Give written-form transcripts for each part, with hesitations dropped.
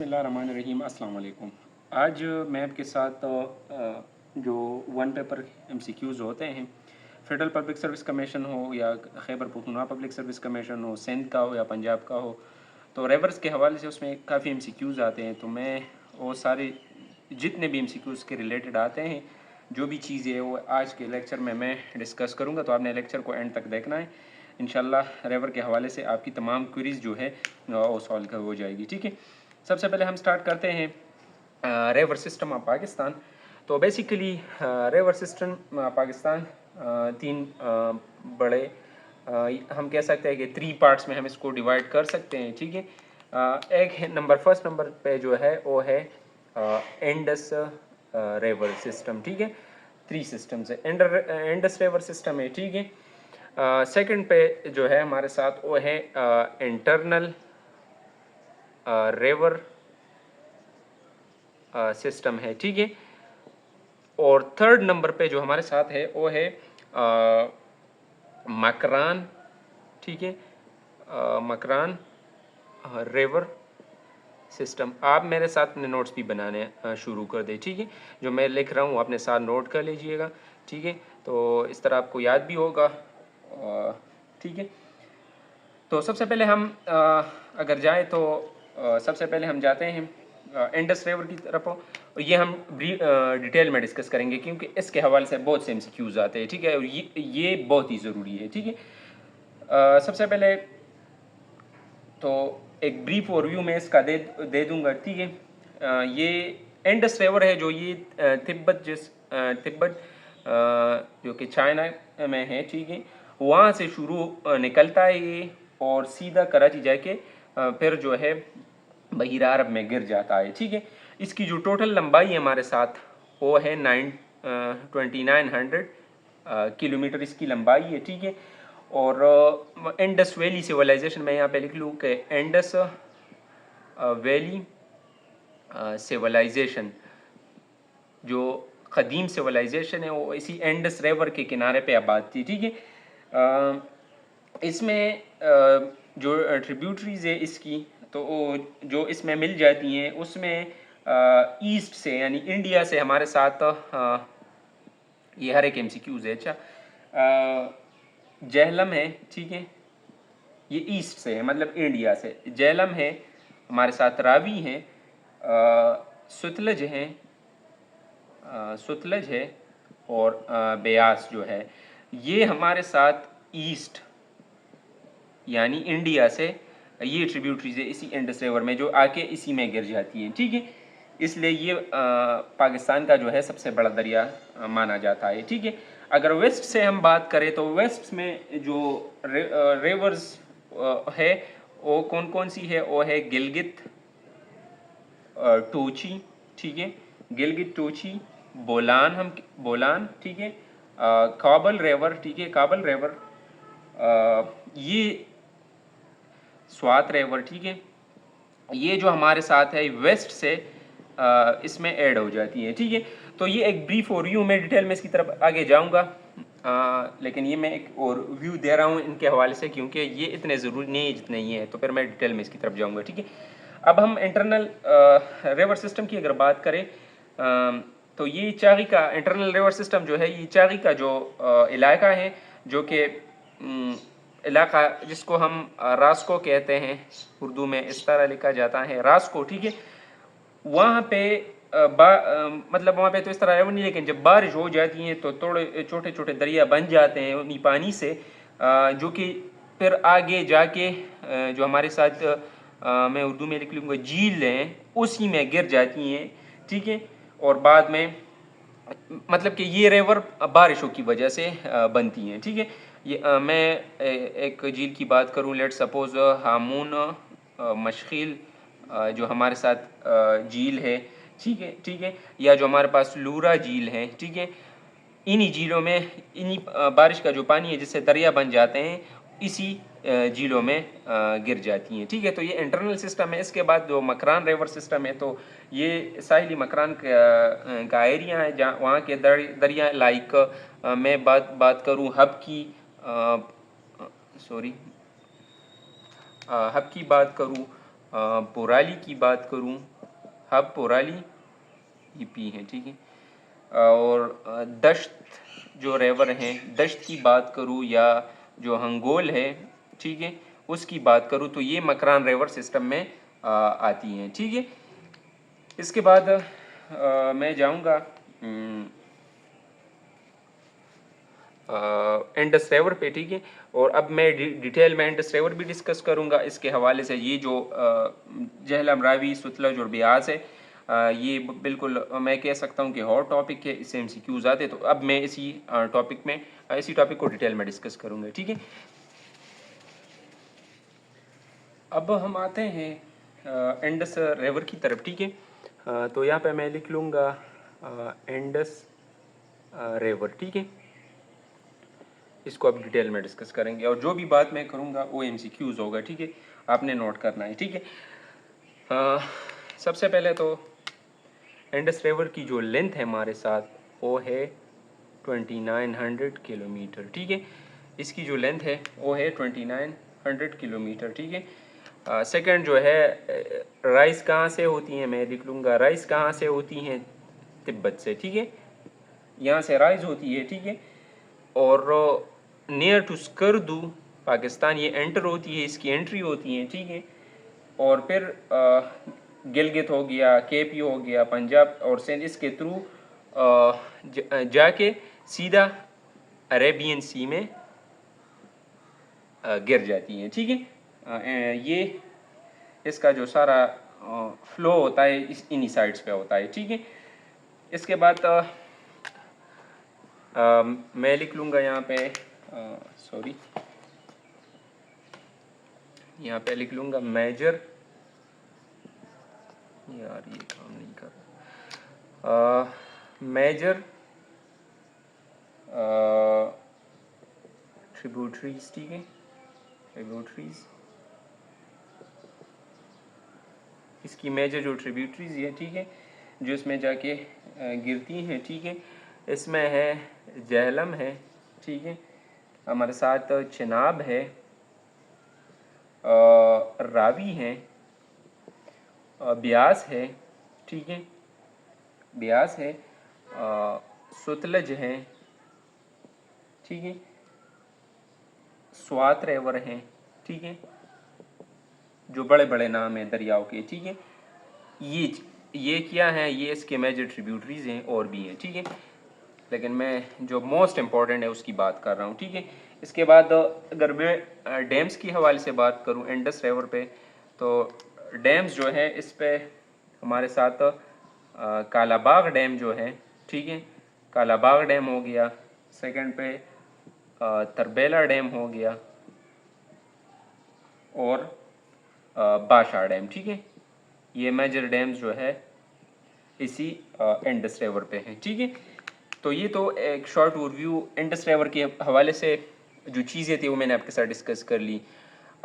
बिस्मिल्लाहिर्रहमानिर्रहीम। अस्सलाम वालेकुम। आज मैं आपके साथ जो वन पेपर MCQs होते हैं, फेडरल पब्लिक सर्विस कमीशन हो या Khyber Pakhtunkhwa public service commission हो, सिंध का हो या पंजाब का हो, तो रेवर्स के हवाले से उसमें काफ़ी MCQs आते हैं। तो मैं वो सारे जितने भी MCQs के रिलेटेड आते हैं, जो भी चीज़ें वो आज के लेक्चर में मैं डिस्कस करूँगा। तो आपने लेक्चर को एंड तक देखना है। इंशाल्लाह रेवर के हवाले से आपकी तमाम क्वेरीज जो है वो सॉल्व हो जाएगी। ठीक है, सबसे पहले हम स्टार्ट करते हैं रेवर सिस्टम ऑफ पाकिस्तान। तो बेसिकली रेवर सिस्टम पाकिस्तान तीन बड़े हम कह सकते हैं कि 3 पार्ट्स में हम इसको डिवाइड कर सकते हैं। ठीक है, एक है फर्स्ट नंबर पे जो है वो है इंडस रेवर सिस्टम। ठीक है, 3 सिस्टम्स है, इंडस रेवर सिस्टम है। ठीक है, सेकंड पे जो है हमारे साथ वो है इंटरनल रेवर सिस्टम है। ठीक है, और थर्ड नंबर पे जो हमारे साथ है वो है मकरान। ठीक है, मकरान रेवर सिस्टम। आप मेरे साथ अपने नोट्स भी बनाने शुरू कर दें। ठीक है, जो मैं लिख रहा हूँ अपने साथ नोट कर लीजिएगा। ठीक है, तो इस तरह आपको याद भी होगा। ठीक है, तो सबसे पहले हम अगर जाए तो सबसे पहले हम जाते हैं इंडस रिवर की तरफ, और ये हम डिटेल में डिस्कस करेंगे क्योंकि इसके हवाले से बहुत से MCQs आते हैं। ठीक है, और ये बहुत ही ज़रूरी है। ठीक है, सबसे पहले तो एक ब्रीफ ओवरव्यू में इसका दे दूंगा। ठीक है, ये इंडस रिवर है जो ये तिब्बत जो कि चाइना में है। ठीक है, वहाँ से शुरू निकलता है ये और सीधा कराची जाके फिर जो है बहीरा अरब में गिर जाता है। ठीक है, इसकी जो टोटल लंबाई है हमारे साथ वो है 2900 किलोमीटर इसकी लंबाई है। ठीक है, और इंडस वैली सिविलाइजेशन में यहाँ पे लिख लूँ कि इंडस वैली सिविलाइजेशन जो क़दीम सिविलाइजेशन है वो इसी इंडस रिवर के किनारे पे आबाद थी। ठीक है, इसमें जो ट्रिब्यूटरीज है इसकी तो जो इसमें मिल जाती हैं उसमें ईस्ट से यानी इंडिया से हमारे साथ ये हर एक MCQs है। अच्छा, जेहलम है। ठीक है, ये ईस्ट से है मतलब इंडिया से। जेहलम है हमारे साथ, रावी है, सुतलज है, सुतलज है, और ब्यास जो है ये हमारे साथ ईस्ट यानी इंडिया से ये ट्रिब्यूटरीज है इसी इंडस रिवर में जो आके इसी में गिर जाती हैं। ठीक है, इसलिए ये पाकिस्तान का जो है सबसे बड़ा दरिया माना जाता है। ठीक है, अगर वेस्ट से हम बात करें तो वेस्ट में जो रिवर्स है वो कौन कौन सी है, वो है गिलगित, टोची। ठीक है, गिलगित, टोची, बोलान। ठीक है, काबल रिवर। ठीक है, काबल रिवर, ये स्वात रिवर। ठीक है, ये जो हमारे साथ है वेस्ट से इसमें ऐड हो जाती है। ठीक है, तो ये एक ब्रीफ ओवरव्यू में डिटेल में इसकी तरफ आगे जाऊंगा, लेकिन ये मैं एक और व्यू दे रहा हूँ इनके हवाले से क्योंकि ये इतने ज़रूरी नहीं है जितने ये है, तो फिर मैं डिटेल में इसकी तरफ जाऊंगा। ठीक है, अब हम इंटरनल रिवर सिस्टम की अगर बात करें तो ये चागी का इंटरनल रिवर सिस्टम जो है ये चागी का जो इलाका है जो कि इलाका जिसको हम रास्को कहते हैं, उर्दू में इस तरह लिखा जाता है रास्को। ठीक है, वहाँ पे मतलब वहाँ पे तो इस तरह रेवन नहीं, लेकिन जब बारिश हो जाती है तो थोड़े छोटे छोटे दरिया बन जाते हैं उन्हीं पानी से, जो कि फिर आगे जाके जो हमारे साथ मैं उर्दू में लिख लूँगा झील हैं उसी में गिर जाती हैं। ठीक है, और बाद में मतलब कि ये रिवर बारिशों की वजह से बनती हैं। ठीक है, ये मैं एक झील की बात करूँ, लेट सपोज हामून मशखील जो हमारे साथ झील है। ठीक है, ठीक है, या जो हमारे पास लूरा झील है। ठीक है, इन्हीं झीलों में इन्हीं बारिश का जो पानी है जिससे दरिया बन जाते हैं इसी झीलों में गिर जाती हैं। ठीक है, तो ये इंटरनल सिस्टम है। इसके बाद जो मकरान रिवर सिस्टम है तो ये साहिली मकरान का एरिया है जहाँ वहाँ के दरिया लाइक मैं बात करूँ हब की हब की बात करूँ, पुराली की बात करूँ, हब पोराली ये पी है, ठीक है। और दश्त जो रेवर हैं, दश्त की बात करूँ या जो हंगोल है, ठीक है, उसकी बात करूँ तो ये मकरान रेवर सिस्टम में आती हैं, ठीक है। इसके बाद मैं जाऊंगा इंडस रिवर पे, ठीक है। और अब मैं डिटेल में इंडस रिवर भी डिस्कस करूंगा इसके हवाले से। ये जो जहलम, रावी, सतलज और ब्यास है, ये बिल्कुल मैं कह सकता हूँ कि हॉट टॉपिक है, इससे MCQs आते। तो अब मैं इसी टॉपिक को डिटेल में डिस्कस करूंगा, ठीक है। अब हम आते हैं इंडस रिवर की तरफ, ठीक है। तो यहाँ पे मैं लिख लूँगा इंडस रिवर, ठीक है। इसको अब डिटेल में डिस्कस करेंगे और जो भी बात मैं करूँगा वो MCQs होगा, ठीक है, आपने नोट करना है, ठीक है। सबसे पहले तो इंडस रिवर की जो लेंथ है हमारे साथ वो है 2900 किलोमीटर, ठीक है। इसकी जो लेंथ है वो है 2900 किलोमीटर, ठीक है। सेकंड जो है, राइस कहाँ से होती हैं, मैं लिख लूँगा राइस कहाँ से होती हैं, तिब्बत से, ठीक है। यहाँ से राइस होती है, ठीक है। और नियर टू स्कर्दू पाकिस्तान ये एंटर होती है, इसकी एंट्री होती है, ठीक है। और फिर गिलगित हो गया, KP हो गया, पंजाब और सिंध, इसके थ्रू जाके सीधा अरेबियन सी में गिर जाती हैं, ठीक है। ये इसका जो सारा फ्लो होता है इन्हीं साइड्स पे होता है, ठीक है। इसके बाद मैं लिख लूँगा यहाँ पे, सॉरी, यहाँ पे लिख लूँगा मेजर, यार ये काम नहीं कर रहा, मेजर ट्रिब्यूटरीज, ठीक है, ट्रिब्यूटरीज, इसकी मेजर जो ट्रिब्यूटरीज है, ठीक है, जो इसमें जाके गिरती हैं, ठीक है। इसमें है जहलम है, ठीक है, हमारे साथ चिनाब है, रावी है, ब्यास है, ठीक है, ब्यास है, सतलज है, ठीक है, स्वात रिवर है, ठीक है, जो बड़े बड़े नाम हैं दरियाओं के, ठीक है। ये क्या है, ये इसके मेजर ट्रिब्यूटरीज हैं और भी हैं, ठीक है, लेकिन मैं जो मोस्ट इम्पॉर्टेंट है उसकी बात कर रहा हूँ, ठीक है। इसके बाद अगर मैं डैम्स की हवाले से बात करूँ इंडस रिवर पे, तो डैम्स जो है इस पे हमारे साथ कालाबाग डैम जो है, ठीक है, कालाबाग डैम हो गया। सेकंड पे तरबेला डैम हो गया और बाशा डैम, ठीक है। ये मेजर डैम्स जो है इसी इंडस रिवर पे हैं, ठीक है। तो ये तो एक शॉर्ट ओवरव्यू इंडस रिवर के हवाले से जो चीज़ें थी वो मैंने आपके साथ डिस्कस कर ली।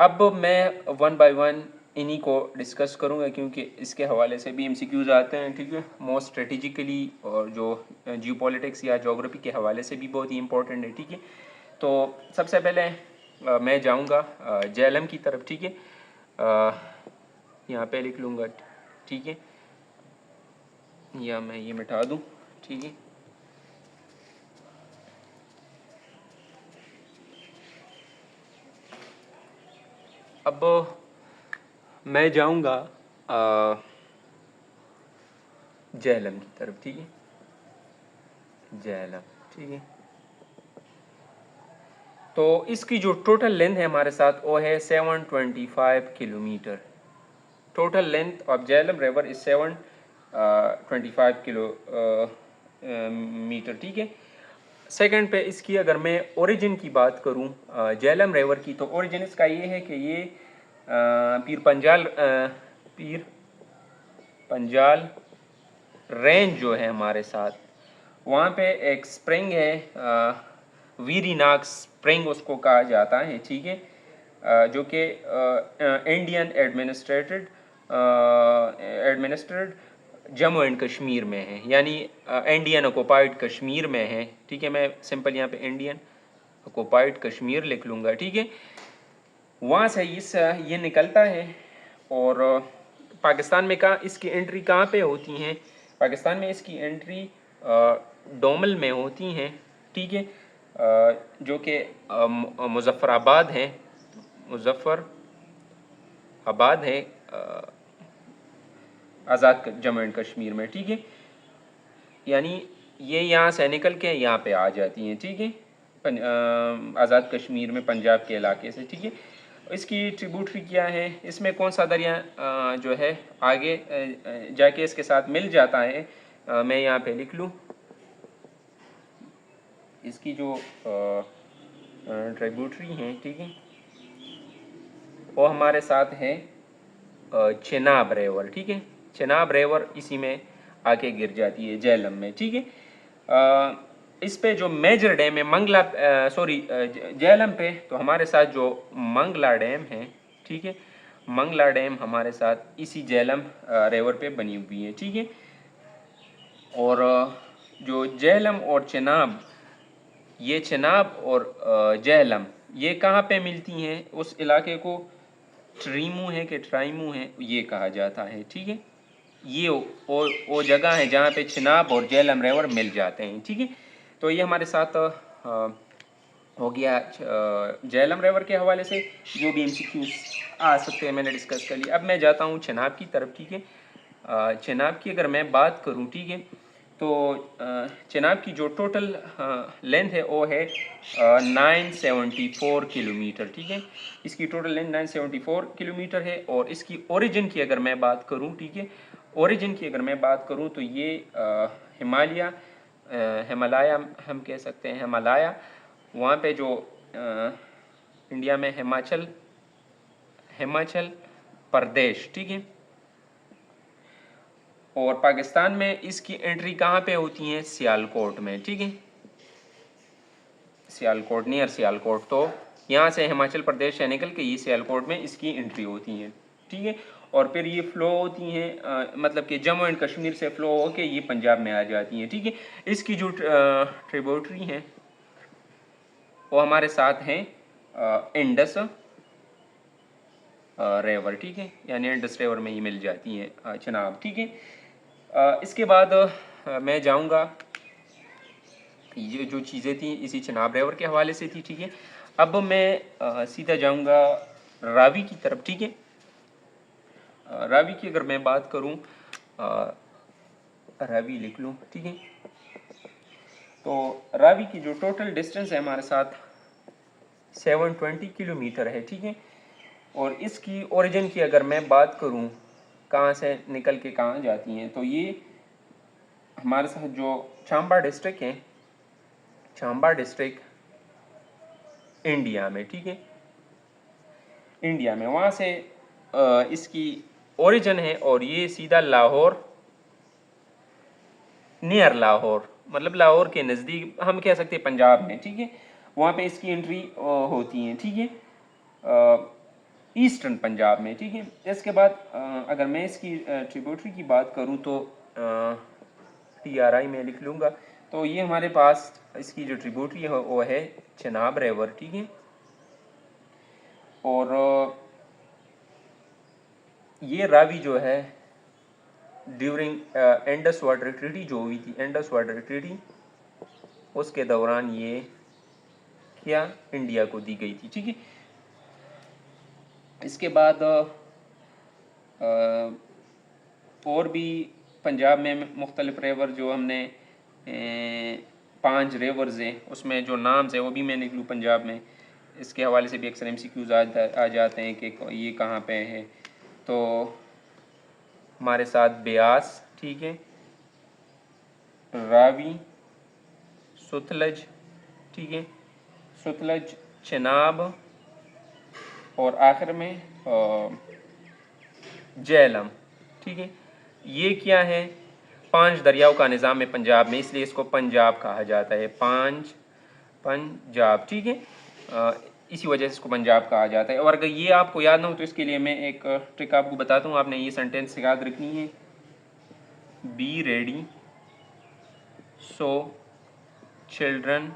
अब मैं वन बाय वन इन्हीं को डिस्कस करूंगा क्योंकि इसके हवाले से भी MCQs आते हैं, ठीक है, मोस्ट स्ट्रेटिजिकली और जो जियोपॉलिटिक्स या ज्योग्राफी के हवाले से भी बहुत ही इंपॉर्टेंट है, ठीक है। तो सबसे पहले मैं जाऊंगा JLM की तरफ, ठीक है। यहाँ पे लिख लूँगा, ठीक है, या मैं ये मिटा दूँ, ठीक है। अब मैं जाऊंगा JLM की तरफ, ठीक है, JLM, ठीक है। तो इसकी जो टोटल लेंथ है हमारे साथ वो है 725 kilometre. Total length of JLM river is 725 kilometre, ठीक है। सेकंड पे इसकी अगर मैं ओरिजिन की बात करूं JLM रिवर की, तो ओरिजिन इसका ये है कि ये पीर पंजाल रेंज जो है हमारे साथ, वहाँ पे एक स्प्रिंग है, वीरीनाग स्प्रिंग उसको कहा जाता है, ठीक है, जो कि Indian administrated Jammu and Kashmir में है, यानी इंडियन ऑक्युपाइड कश्मीर में है, ठीक है। मैं सिंपल यहाँ पे इंडियन ऑक्युपाइड कश्मीर लिख लूँगा, ठीक है। वहाँ से ये निकलता है और पाकिस्तान में कहाँ इसकी एंट्री कहाँ पे होती हैं? पाकिस्तान में इसकी एंट्री डोमल में होती हैं, ठीक है, जो कि मुजफ्फराबाद है, मुजफ्फराबाद है आज़ाद जम्मू एंड कश्मीर में, ठीक है। यानी ये यहाँ से निकल के यहाँ पे आ जाती हैं, ठीक है, आज़ाद कश्मीर में पंजाब के इलाके से, ठीक है। इसकी ट्रिब्यूटरी क्या है, इसमें कौन सा दरिया जो है आगे जाके इसके साथ मिल जाता है, मैं यहाँ पे लिख लूँ। इसकी जो ट्रिब्यूटरी हैं, ठीक है, वो हमारे साथ है चेनाब रिवर, ठीक है। चेनाब रिवर इसी में आके गिर जाती है झेलम में, ठीक है। इस पे जो मेजर डैम है मंगला, झेलम पे तो हमारे साथ जो मंगला डैम है, ठीक है, मंगला डैम हमारे साथ इसी झेलम रिवर पे बनी हुई है, ठीक है। और जो झेलम और चेनाब, ये चेनाब और झेलम ये कहाँ पे मिलती हैं, उस इलाके को ट्रीमू है कि ट्राइमू है ये कहा जाता है, ठीक है। ये वो जगह है जहाँ पे चेनाब और झेलम रिवर मिल जाते हैं, ठीक है। तो ये हमारे साथ हो गया झेलम रिवर के हवाले से जो भी MCQs आ सकते हैं मैंने डिस्कस कर लिया। अब मैं जाता हूँ चेनाब की तरफ, ठीक है। चेनाब की अगर मैं बात करूँ, ठीक है, तो चेनाब की जो टोटल लेंथ है वो है 974 किलोमीटर, ठीक है। इसकी टोटल लेंथ 974 किलोमीटर है। और इसकी ओरिजिन की अगर मैं बात करूं, ठीक है, ओरिजिन की अगर मैं बात करूं तो ये हिमालय हम कह सकते हैं, हिमालय वहाँ पे जो इंडिया में हिमाचल प्रदेश, ठीक है। और पाकिस्तान में इसकी एंट्री कहाँ पे होती है? सियालकोट में, ठीक है, सियालकोट, नियर सियालकोट। तो यहाँ से हिमाचल प्रदेश से निकल के ये सियालकोट में इसकी एंट्री होती है, ठीक है। और फिर ये फ्लो होती हैं, मतलब कि जम्मू एंड कश्मीर से फ्लो होके ये पंजाब में आ जाती हैं, ठीक है। इसकी जो ट्रिब्यूटरी हैं वो हमारे साथ हैं इंडस रिवर, ठीक है, यानी इंडस रिवर में ही मिल जाती हैं चेनाब, ठीक है। इसके बाद मैं जाऊंगा, ये जो चीज़ें थी इसी चेनाब रिवर के हवाले से थी, ठीक है। अब मैं सीधा जाऊंगा रावी की तरफ, ठीक है। रावी की अगर मैं बात करूं, रावी लिख लूं, ठीक है। तो रावी की जो टोटल डिस्टेंस है हमारे साथ 720 किलोमीटर है, ठीक है। और इसकी ओरिजिन की अगर मैं बात करूं, कहाँ से निकल के कहाँ जाती हैं, तो ये हमारे साथ जो चंबा डिस्ट्रिक्ट है, चंबा डिस्ट्रिक्ट इंडिया में, ठीक है, इंडिया में वहाँ से इसकी ओरिजिन है। और ये सीधा लाहौर, नियर लाहौर, मतलब लाहौर के नज़दीक हम कह सकते हैं पंजाब में, ठीक है, वहाँ पे इसकी एंट्री होती है, ठीक है, ईस्टर्न पंजाब में, ठीक है। इसके बाद अगर मैं इसकी ट्रिब्यूटरी की बात करूँ तो TRI में लिख लूँगा। तो ये हमारे पास इसकी जो ट्रिब्यूटरी है वो है चेनाब रिवर, ठीक है। और ये रावी जो है ड्यूरिंग इंडस वाटर ट्रीटी जो हुई थी, इंडस वाटर ट्रीटी, उसके दौरान ये क्या इंडिया को दी गई थी, ठीक है। इसके बाद और भी पंजाब में मुख्तलिफ रिवर जो हमने 5 रिवर्स हैं उसमें जो नाम्स है वो भी मैं लिख लूँ पंजाब में। इसके हवाले से भी अक्सर MCQs आ जाते हैं कि ये कहाँ पे है। तो हमारे साथ ब्यास, ठीक है, रावी, सतलज, ठीक है, सतलज, चेनाब और आखिर में झेलम, ठीक है। ये क्या है? 5 दरियाओं का निज़ाम है पंजाब में, इसलिए इसको पंजाब कहा जाता है, पंजाब, ठीक है। इसी वजह से इसको पंजाब कहा जाता है। और अगर ये आपको याद ना हो तो इसके लिए मैं एक ट्रिक आपको बताता हूँ। आपने ये सेंटेंस याद रखनी है, be ready so children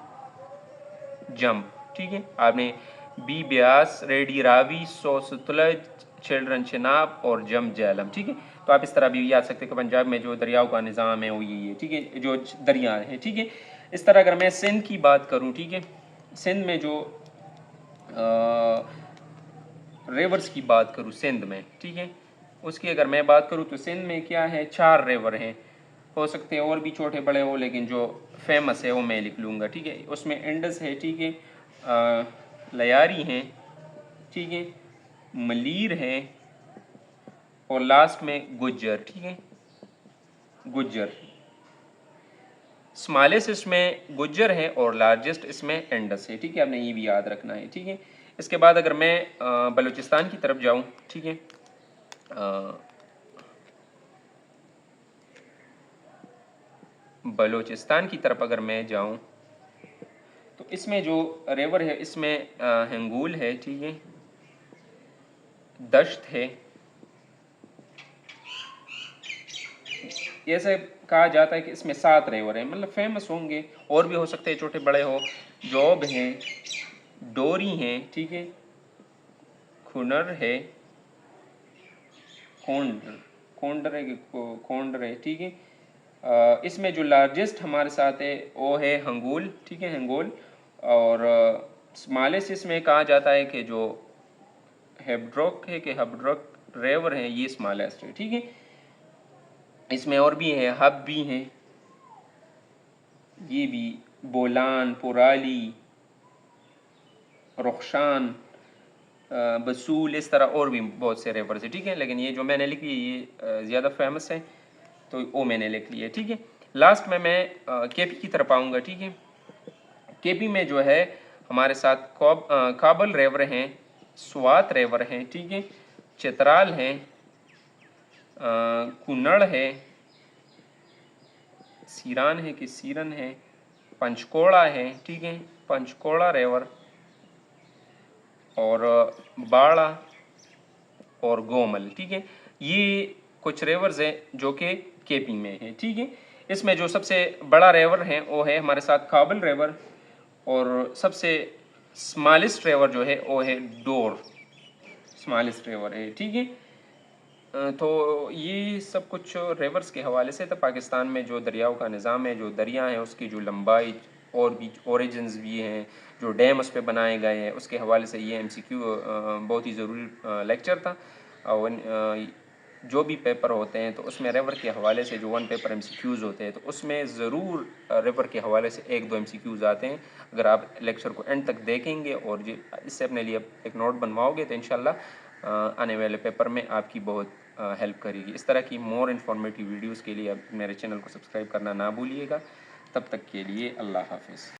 jump, ठीक है। आपने बी ब्यास, रेडी रावी, सो सतलज, चिल्ड्रन चिनाब और जम जहलम, ठीक है। तो आप इस तरह भी याद सकते हैं कि पंजाब में जो दरियाओं का निज़ाम है वो यही है, ठीक है, जो दरिया है, ठीक है। इस तरह अगर मैं सिंध की बात करूँ, ठीक है, सिंध में जो रिवर्स की बात करूँ सिंध में, ठीक है, उसकी अगर मैं बात करूँ तो सिंध में क्या है, 4 रिवर हैं, हो सकते हैं और भी छोटे बड़े हो, लेकिन जो फेमस है वो मैं लिख लूँगा, ठीक है। उसमें इंडस है, ठीक है, लयारी हैं, ठीक है, मलीर है, और लास्ट में गुज्जर, ठीक है, गुज्जर। स्मॉलेस्ट इसमें गुज्जर है और लार्जेस्ट इसमें इंडस है, ठीक है, आपने ये भी याद रखना है, ठीक है। इसके बाद अगर मैं बलूचिस्तान की तरफ जाऊँ, ठीक है, बलूचिस्तान की तरफ अगर मैं जाऊँ तो इसमें जो रिवर है इसमें हंगूल है, ठीक है, दश्त है, ऐसे कहा जाता है कि इसमें 7 रिवर हैं, मतलब फेमस होंगे, और भी हो सकते हैं छोटे बड़े हो। जोब हैं, डोरी हैं, ठीक है, खुनर है, खोंडर है, खोंडर है, ठीक है। इसमें जो लार्जेस्ट हमारे साथ है वो है हंगूल, ठीक है, हंगूल। और स्मॉलेस्ट इसमें कहा जाता है कि जो हेब्ड्रोक है कि हेब्ड्रोक रिवर है, ये स्मॉलेस्ट है, ठीक है। इसमें और भी है, हब भी हैं, ये भी बोलान, पुराली, रुखशान, बसूल, इस तरह और भी बहुत से रिवर्स है, ठीक है। लेकिन ये जो मैंने लिखी ये ज़्यादा फेमस है, तो वो मैंने लिख ली है, ठीक है। लास्ट में मैं केपी की तरफ आऊँगा, ठीक है। केपी में जो है हमारे साथ काबल रिवर हैं, स्वात रिवर हैं, ठीक है, चित्राल हैं, कुन्नड़ है, सीरान है कि सीरन है, पंचकोड़ा है, ठीक है, पंचकोड़ा रिवर, और बाड़ा और गोमल, ठीक है। ये कुछ रिवर्स हैं जो कि केपी में है, ठीक है। इसमें जो सबसे बड़ा रिवर है वो है हमारे साथ काबल रिवर, और सबसे स्मॉलेस्ट रिवर जो है वो है डोर, स्मॉलेस्ट रिवर है, ठीक है। तो ये सब कुछ रिवर्स के हवाले से था। पाकिस्तान में जो दरियाओं का निज़ाम है, जो दरिया हैं उसकी जो लंबाई और भी ओरिजिन्स भी हैं, जो डैम उस पर बनाए गए हैं, उसके हवाले से ये MCQ बहुत ही ज़रूरी लेक्चर था। और जो भी पेपर होते हैं तो उसमें रिवर के हवाले से जो 1 पेपर MCQs होते हैं तो उसमें ज़रूर रिवर के हवाले से 1-2 MCQs आते हैं। अगर आप लेक्चर को एंड तक देखेंगे और इससे अपने लिए एक नोट बनवाओगे तो इंशाल्लाह आने वाले पेपर में आपकी बहुत हेल्प करेगी। इस तरह की मोर इन्फॉर्मेटिव वीडियोज़ के लिए आप मेरे चैनल को सब्सक्राइब करना ना भूलिएगा। तब तक के लिए अल्लाह हाफिज़।